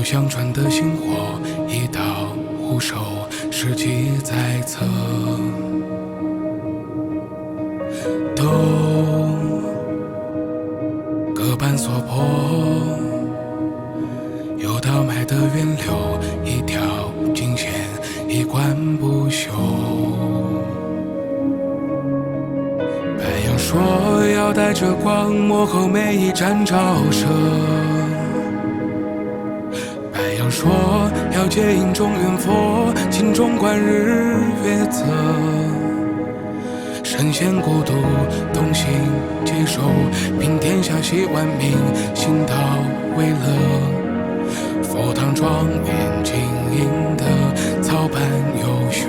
相传的星火，一刀无手，世纪在侧。都各半所破，有道脉的源流，一条金线，一贯不朽。白羊说要带着光，幕后每一盏照射。白羊说要接引中原佛，心中观日月泽。身陷孤独，同心接受，平天下系万民，行道为乐。佛堂庄严晶莹的草般优秀。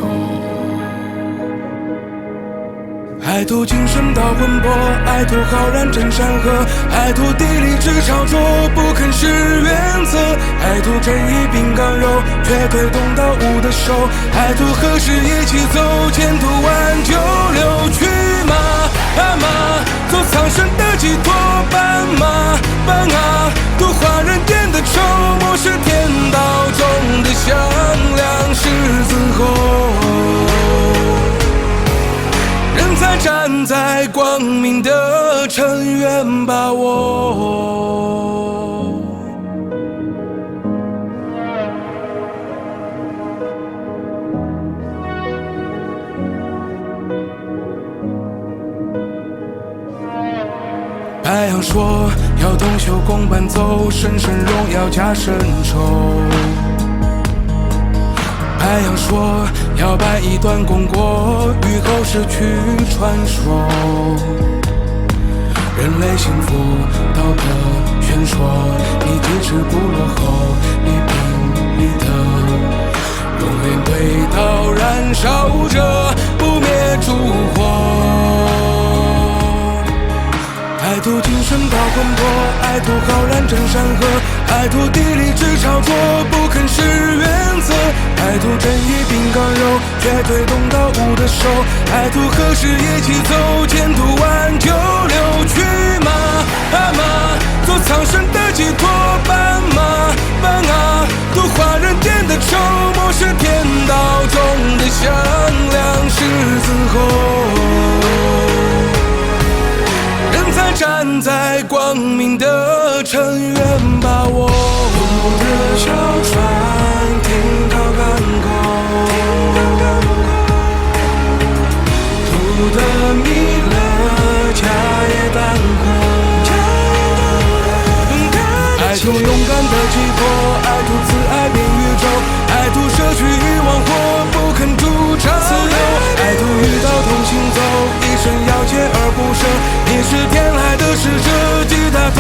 爱徒精神到魂魄，爱徒浩然震山河，爱徒地理之潮浊，不肯是原则。爱徒正义并刚柔，却推动到无的手。爱徒何时一起走，前途挽救留去马啊马，做苍生的寄托，斑马斑啊，度化人间的愁，漠视天道中的响亮狮子吼。人才站在光明的深渊，把握。白羊说要同修共伴走，神圣荣耀加深仇。白羊说要摆一段功过，与后世去传说。人类幸福道德宣说，你即使不落后，你拼你的，永远对道燃烧着，不灭烛火。爱徒精神到魂魄，爱徒浩然震山河，爱徒地理之潮浊，不肯是原则。爱徒正义并刚柔，却推动到无的手。爱徒何时一起走，前途挽救留去马啊马，做苍生的寄托，斑马斑啊，度化人间的愁，漠视天道中的响亮狮子吼。人才站在光明的深渊，把握。渡的小船停靠港口，渡的弥勒家业当空。爱徒勇敢的寄托，爱徒慈爱遍宇宙，爱徒舍去欲望火，不肯助长自由。爱徒与道同行走，一生要锲而不舍，你是天籁的使者，吉他头